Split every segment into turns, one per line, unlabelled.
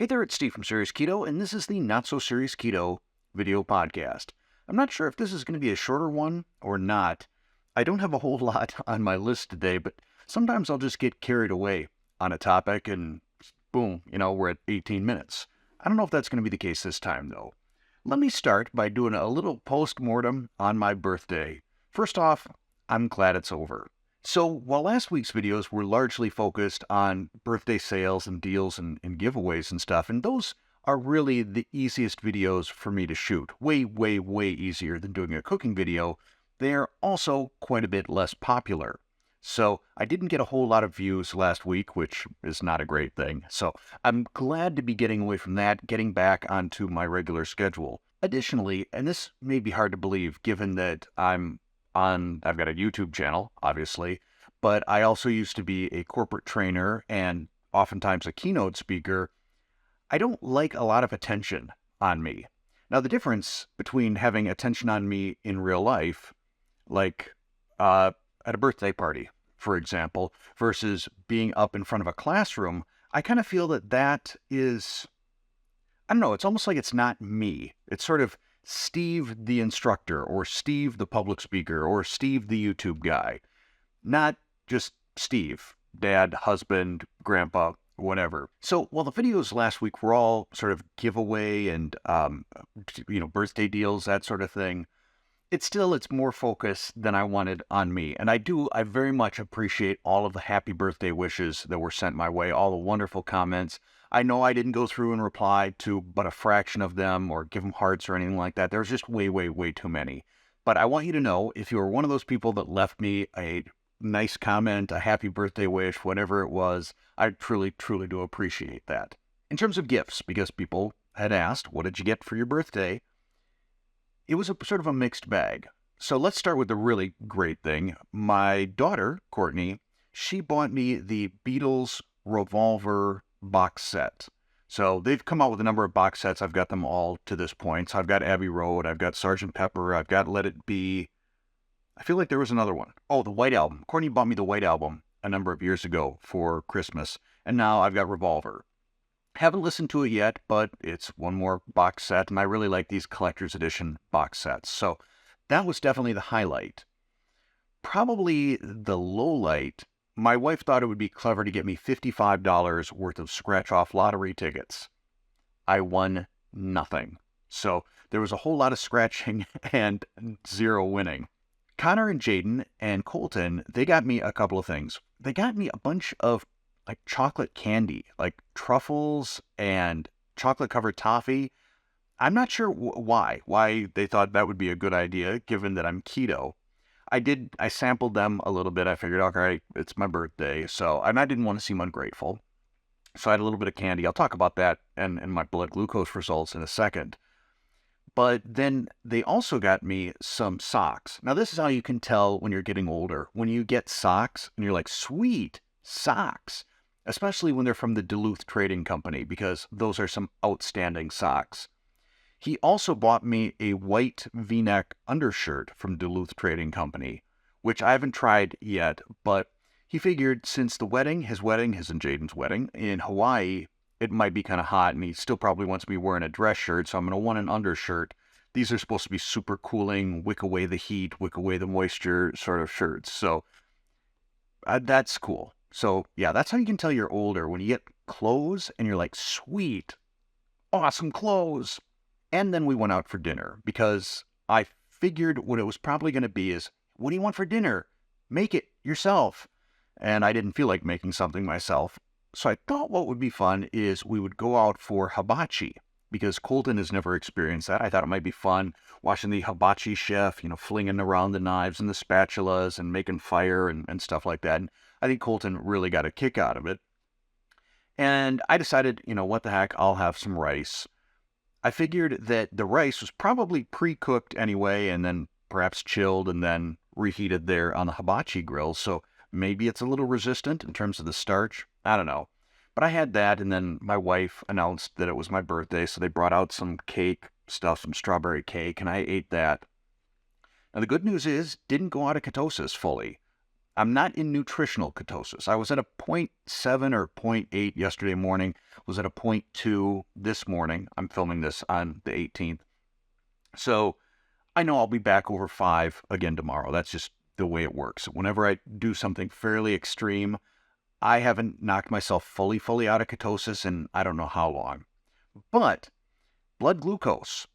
Hey there, it's Steve from Serious Keto, and this is the Not So Serious Keto video podcast. I'm not sure if this is going to be a shorter one or not. I don't have a whole lot on my list today, but sometimes I'll just get carried away on a topic and boom, we're at 18 minutes. I don't know if that's going to be the case this time, though. Let me start by doing a little post-mortem on my birthday. First off, I'm glad it's over. So while last week's videos were largely focused on birthday sales and deals and giveaways and stuff, and those are really the easiest videos for me to shoot. Way, way, way easier than doing a cooking video. They're also quite a bit less popular. So I didn't get a whole lot of views last week, which is not a great thing. So I'm glad to be getting away from that, getting back onto my regular schedule. Additionally, and this may be hard to believe given that I've got a YouTube channel, obviously, but I also used to be a corporate trainer and oftentimes a keynote speaker. I don't like a lot of attention on me. Now, the difference between having attention on me in real life, like at a birthday party, for example, versus being up in front of a classroom, I kind of feel that is, I don't know, it's almost like it's not me. It's sort of Steve the instructor, or Steve the public speaker, or Steve the YouTube guy. Not just Steve, dad, husband, grandpa, whatever. So while the videos last week were all sort of giveaway and, birthday deals, that sort of thing, it's more focused than I wanted on me. And I very much appreciate all of the happy birthday wishes that were sent my way, all the wonderful comments. I know I didn't go through and reply to but a fraction of them or give them hearts or anything like that. There's just way, way, way too many. But I want you to know, if you were one of those people that left me a nice comment, a happy birthday wish, whatever it was, I truly, truly do appreciate that. In terms of gifts, because people had asked, what did you get for your birthday? It was a sort of a mixed bag. So let's start with the really great thing. My daughter, Courtney, she bought me the Beatles Revolver box set. So they've come out with a number of box sets. I've got them all to this point. So I've got Abbey Road, I've got Sgt. Pepper, I've got Let It Be. I feel like there was another one. Oh, the White Album. Courtney bought me the White Album a number of years ago for Christmas. And now I've got Revolver. Haven't listened to it yet, but it's one more box set, and I really like these collector's edition box sets. So that was definitely the highlight. Probably the low light, my wife thought it would be clever to get me $55 worth of scratch-off lottery tickets. I won nothing. So there was a whole lot of scratching and zero winning. Connor and Jaden and Colton, they got me a couple of things. They got me a bunch of chocolate candy, like truffles and chocolate-covered toffee. I'm not sure why they thought that would be a good idea, given that I'm keto. I sampled them a little bit. I figured, all right, it's my birthday, and I didn't want to seem ungrateful. So I had a little bit of candy. I'll talk about that and my blood glucose results in a second. But then they also got me some socks. Now, this is how you can tell when you're getting older. When you get socks, and you're like, sweet, socks. Especially when they're from the Duluth Trading Company, because those are some outstanding socks. He also bought me a white V-neck undershirt from Duluth Trading Company, which I haven't tried yet, but he figured since his and Jaden's wedding in Hawaii, it might be kind of hot, and he still probably wants me wearing a dress shirt, so I'm going to want an undershirt. These are supposed to be super cooling, wick away the heat, wick away the moisture sort of shirts, so that's cool. So, yeah, that's how you can tell you're older, when you get clothes and you're like, sweet, awesome clothes. And then we went out for dinner, because I figured what it was probably going to be is, what do you want for dinner? Make it yourself. And I didn't feel like making something myself. So I thought what would be fun is we would go out for hibachi, because Colton has never experienced that. I thought it might be fun watching the hibachi chef, flinging around the knives and the spatulas and making fire and stuff like that. And I think Colton really got a kick out of it. And I decided, what the heck, I'll have some rice. I figured that the rice was probably pre-cooked anyway, and then perhaps chilled and then reheated there on the hibachi grill. So maybe it's a little resistant in terms of the starch. I don't know. But I had that, and then my wife announced that it was my birthday, so they brought out some cake stuff, some strawberry cake, and I ate that. Now, the good news is, didn't go out of ketosis fully. I'm not in nutritional ketosis. I was at a 0.7 or 0.8 yesterday morning, was at a 0.2 this morning. I'm filming this on the 18th. So I know I'll be back over 5 again tomorrow. That's just the way it works. Whenever I do something fairly extreme, I haven't knocked myself fully out of ketosis in I don't know how long. But blood glucose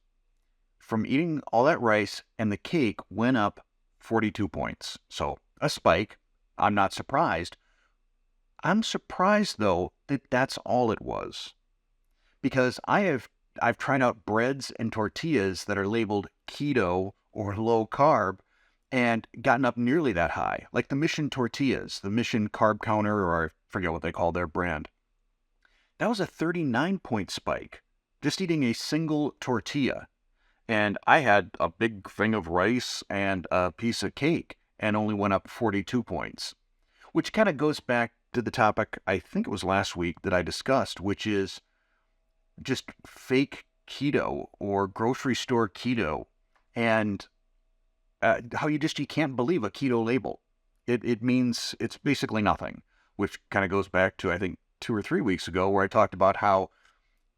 from eating all that rice and the cake went up 42 points. So a spike. I'm not surprised. I'm surprised, though, that that's all it was. Because I've tried out breads and tortillas that are labeled keto or low carb and gotten up nearly that high. Like the Mission tortillas, the Mission carb counter, or I forget what they call their brand. That was a 39-point spike, just eating a single tortilla. And I had a big thing of rice and a piece of cake and only went up 42 points, which kind of goes back to the topic I think it was last week that I discussed, which is just fake keto or grocery store keto, and how you can't believe a keto label. It means it's basically nothing, which kind of goes back to I think 2 or 3 weeks ago where I talked about how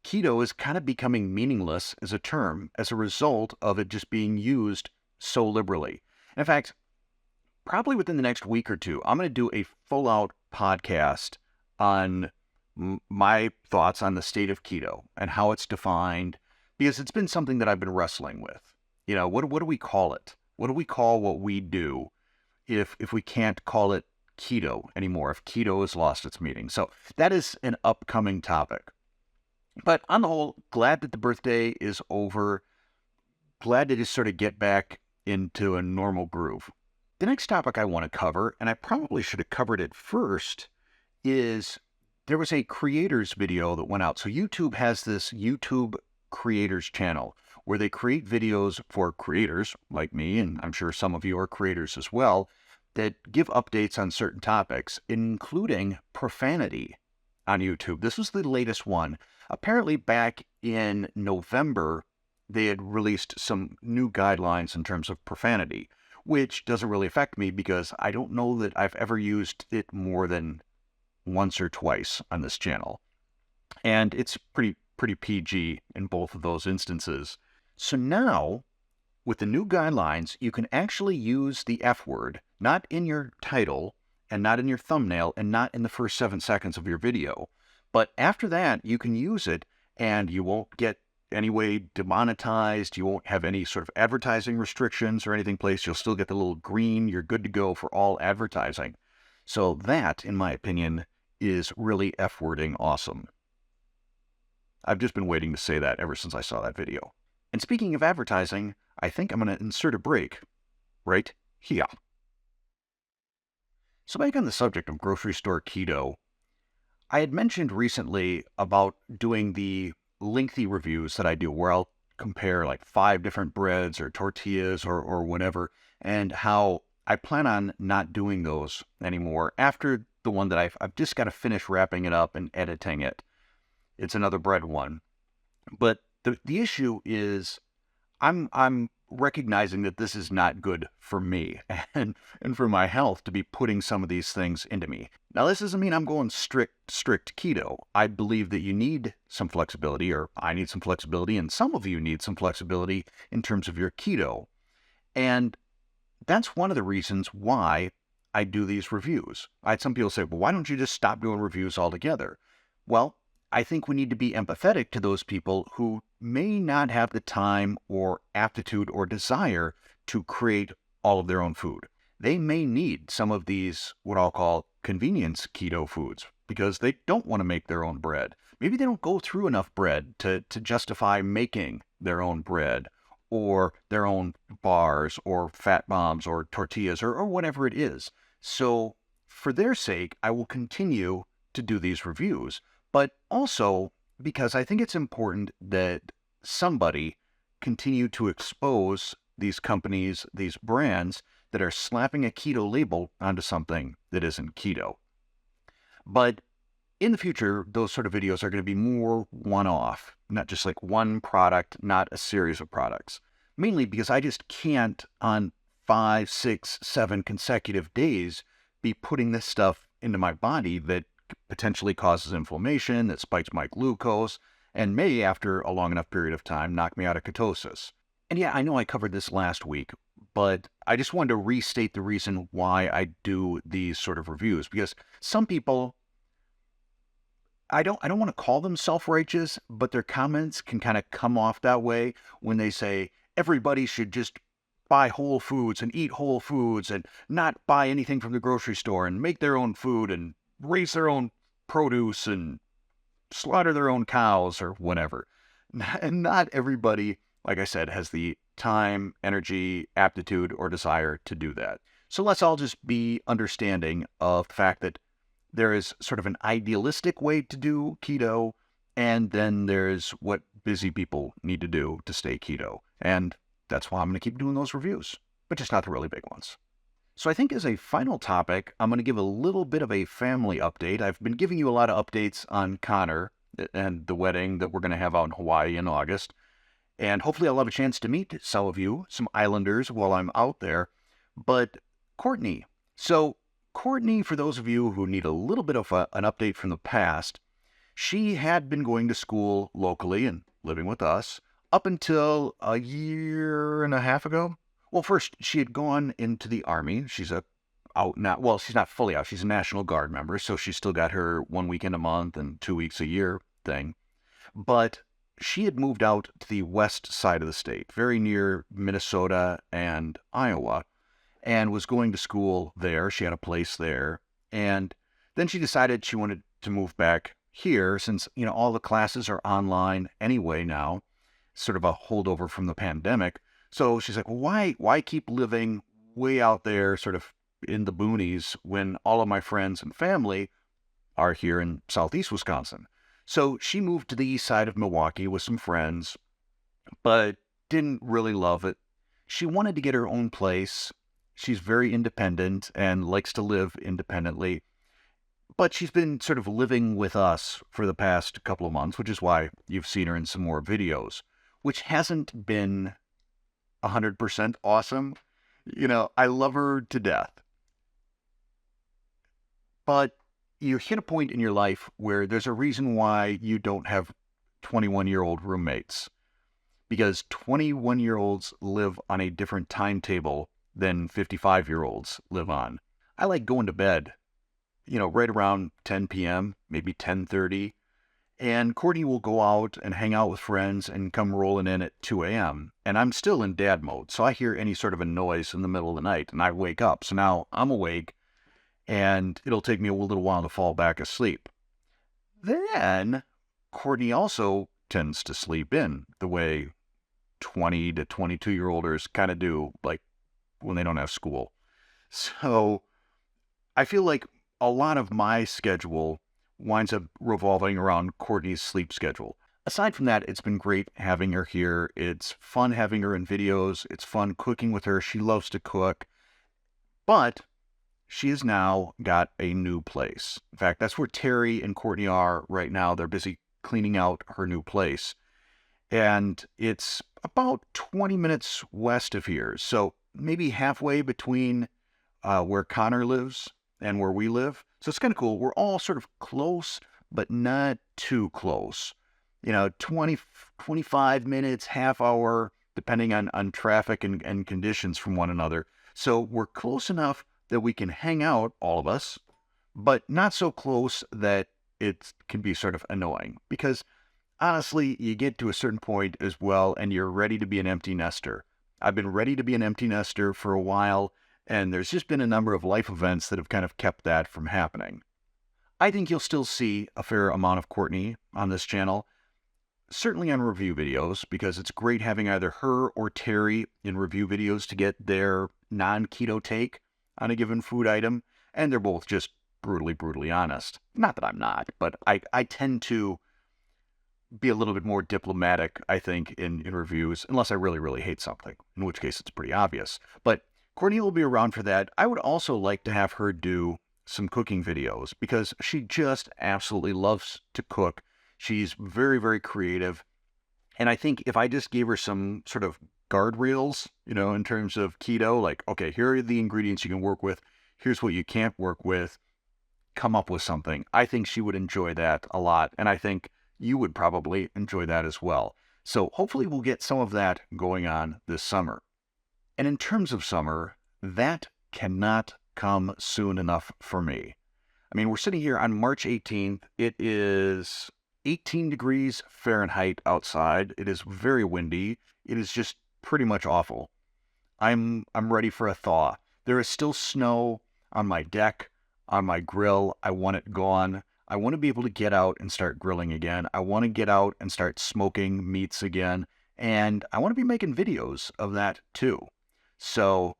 keto is kind of becoming meaningless as a term as a result of it just being used so liberally. In fact, probably within the next week or two, I'm going to do a full-out podcast on my thoughts on the state of keto and how it's defined, because it's been something that I've been wrestling with. You know, what do we call it? What do we call what we do if we can't call it keto anymore, if keto has lost its meaning? So that is an upcoming topic. But on the whole, glad that the birthday is over. Glad to just sort of get back into a normal groove. The next topic I want to cover, and I probably should have covered it first, is there was a creators video that went out. So YouTube has this YouTube creators channel where they create videos for creators like me, and I'm sure some of you are creators as well, that give updates on certain topics, including profanity on YouTube. This was the latest one. Apparently back in November, they had released some new guidelines in terms of profanity, which doesn't really affect me because I don't know that I've ever used it more than once or twice on this channel. And it's pretty PG in both of those instances. So now, with the new guidelines, you can actually use the F word, not in your title, and not in your thumbnail, and not in the first 7 seconds of your video. But after that, you can use it, and you won't get any way demonetized. You won't have any sort of advertising restrictions or anything placed. You'll still get the little green, you're good to go for all advertising. So that, in my opinion, is really F-wording awesome. I've just been waiting to say that ever since I saw that video. And speaking of advertising, I think I'm going to insert a break right here. So back on the subject of grocery store keto, I had mentioned recently about doing the lengthy reviews that I do where I'll compare like 5 different breads or tortillas or whatever, and how I plan on not doing those anymore after the one that I've just got to finish wrapping it up and editing it. It's another bread one. But the issue is I'm recognizing that this is not good for me and for my health to be putting some of these things into me. Now, this doesn't mean I'm going strict keto. I believe that you need some flexibility, or I need some flexibility, and some of you need some flexibility in terms of your keto. And that's one of the reasons why I do these reviews. I had some people say, well, why don't you just stop doing reviews altogether? Well, I think we need to be empathetic to those people who may not have the time or aptitude or desire to create all of their own food. They may need some of these, what I'll call convenience keto foods, because they don't want to make their own bread. Maybe they don't go through enough bread to justify making their own bread or their own bars or fat bombs or tortillas or whatever it is. So for their sake, I will continue to do these reviews. But also because I think it's important that somebody continue to expose these companies, these brands that are slapping a keto label onto something that isn't keto. But in the future, those sort of videos are going to be more one-off, not just like one product, not a series of products. Mainly because I just can't on 5, 6, 7 consecutive days be putting this stuff into my body that potentially causes inflammation, that spikes my glucose, and may, after a long enough period of time, knock me out of ketosis. And yeah, I know I covered this last week, but I just wanted to restate the reason why I do these sort of reviews, because some people, I don't want to call them self-righteous, but their comments can kind of come off that way when they say everybody should just buy whole foods and eat whole foods and not buy anything from the grocery store and make their own food and raise their own produce and slaughter their own cows or whatever. And not everybody, like I said, has the time, energy, aptitude, or desire to do that. So let's all just be understanding of the fact that there is sort of an idealistic way to do keto, and then there's what busy people need to do to stay keto. And that's why I'm going to keep doing those reviews, but just not the really big ones. So I think as a final topic, I'm going to give a little bit of a family update. I've been giving you a lot of updates on Connor and the wedding that we're going to have out in Hawaii in August. And hopefully I'll have a chance to meet some of you, some islanders, while I'm out there. But Courtney. So Courtney, for those of you who need a little bit of an update from the past, she had been going to school locally and living with us up until a year and a half ago. Well, first, she had gone into the Army. She's she's not fully out. She's a National Guard member, so she's still got her 1 weekend a month and 2 weeks a year thing. But she had moved out to the west side of the state, very near Minnesota and Iowa, and was going to school there. She had a place there. And then she decided she wanted to move back here since, all the classes are online anyway now, sort of a holdover from the pandemic. So she's like, well, why keep living way out there sort of in the boonies when all of my friends and family are here in southeast Wisconsin? So she moved to the east side of Milwaukee with some friends, but didn't really love it. She wanted to get her own place. She's very independent and likes to live independently. But she's been sort of living with us for the past couple of months, which is why you've seen her in some more videos, which hasn't been 100% awesome. I love her to death. But you hit a point in your life where there's a reason why you don't have 21-year-old roommates. Because 21-year-olds live on a different timetable than 55-year-olds live on. I like going to bed, right around 10 p.m., maybe 10:30. And Courtney will go out and hang out with friends and come rolling in at 2 a.m. And I'm still in dad mode, so I hear any sort of a noise in the middle of the night and I wake up. So now I'm awake and it'll take me a little while to fall back asleep. Then Courtney also tends to sleep in the way 20 to 22-year-olders kind of do, like when they don't have school. So I feel like a lot of my schedule winds up revolving around Courtney's sleep schedule. Aside from that, it's been great having her here. It's fun having her in videos. It's fun cooking with her. She loves to cook. But she has now got a new place. In fact, that's where Terry and Courtney are right now. They're busy cleaning out her new place. And it's about 20 minutes west of here. So maybe halfway between where Connor lives and where we live. So it's kind of cool. We're all sort of close, but not too close. 20, 25 minutes, half hour, depending on traffic and conditions from one another. So we're close enough that we can hang out, all of us, but not so close that it can be sort of annoying. Because honestly, you get to a certain point as well, and you're ready to be an empty nester. I've been ready to be an empty nester for a while, and there's just been a number of life events that have kind of kept that from happening. I think you'll still see a fair amount of Courtney on this channel, certainly on review videos, because it's great having either her or Terry in review videos to get their non-keto take on a given food item, and they're both just brutally honest. Not that I'm not, but I tend to be a little bit more diplomatic, I think, in reviews, unless I really hate something, in which case it's pretty obvious. But Courtney will be around for that. I would also like to have her do some cooking videos because she just absolutely loves to cook. She's very creative. And I think if I just gave her some sort of guardrails, in terms of keto, like, okay, here are the ingredients you can work with. here's what you can't work with, come up with something. I think she would enjoy that a lot, and I think you would probably enjoy that as well. So hopefully we'll get some of that going on this summer. And in terms of summer, that cannot come soon enough for me. I mean, we're sitting here on March 18th. It is 18 degrees Fahrenheit outside. It is very windy. It is just pretty much awful. I'm ready for a thaw. There is still snow on my deck, on my grill. I want it gone. I want to be able to get out and start grilling again. I want to get out and start smoking meats again. And I want to be making videos of that too. So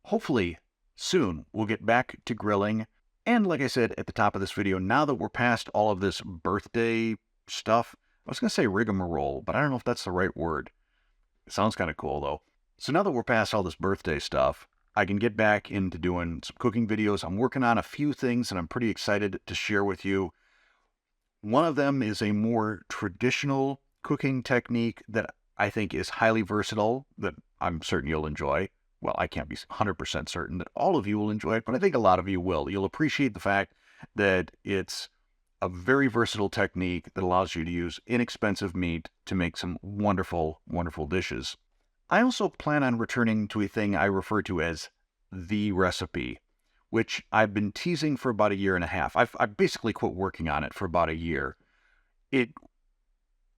hopefully soon we'll get back to grilling. And like I said at the top of this video, now that we're past all of this birthday stuff, I was going to say rigmarole, but I don't know if that's the right word. It sounds kind of cool though. So now that we're past all this birthday stuff, I can get back into doing some cooking videos. I'm working on a few things and I'm pretty excited to share with you. One of them is a more traditional cooking technique that I think is highly versatile, that I'm certain you'll enjoy. Well, I can't be 100% certain that all of you will enjoy it, but I think a lot of you will. You'll appreciate the fact that it's a very versatile technique that allows you to use inexpensive meat to make some wonderful, wonderful dishes. I also plan on returning to a thing I refer to as the recipe, which I've been teasing for about a year and a half. I've basically quit working on it for about a year. It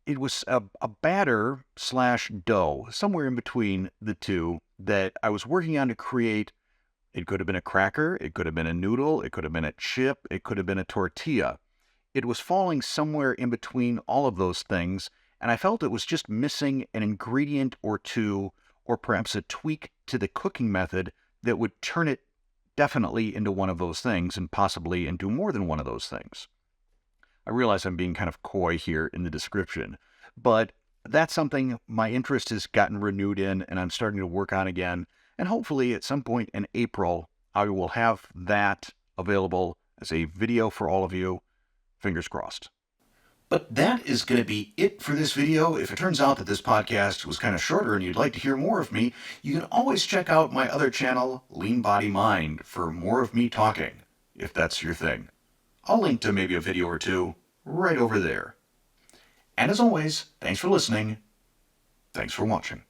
was a batter slash dough, somewhere in between the two, that I was working on to create. It could have been a cracker, it could have been a noodle, it could have been a chip, it could have been a tortilla. It was falling somewhere in between all of those things, and I felt it was just missing an ingredient or two, or perhaps a tweak to the cooking method that would turn it definitely into one of those things, and possibly into more than one of those things. I realize I'm being kind of coy here in the description, but that's something my interest has gotten renewed in, and I'm starting to work on again, and hopefully at some point in April, I will have that available as a video for all of you. Fingers crossed. But that is going to be it for this video. If it turns out that this podcast was kind of shorter and you'd like to hear more of me, you can always check out my other channel, Lean Body Mind, for more of me talking, if that's your thing. I'll link to maybe a video or two right over there. And as always, thanks for listening. Thanks for watching.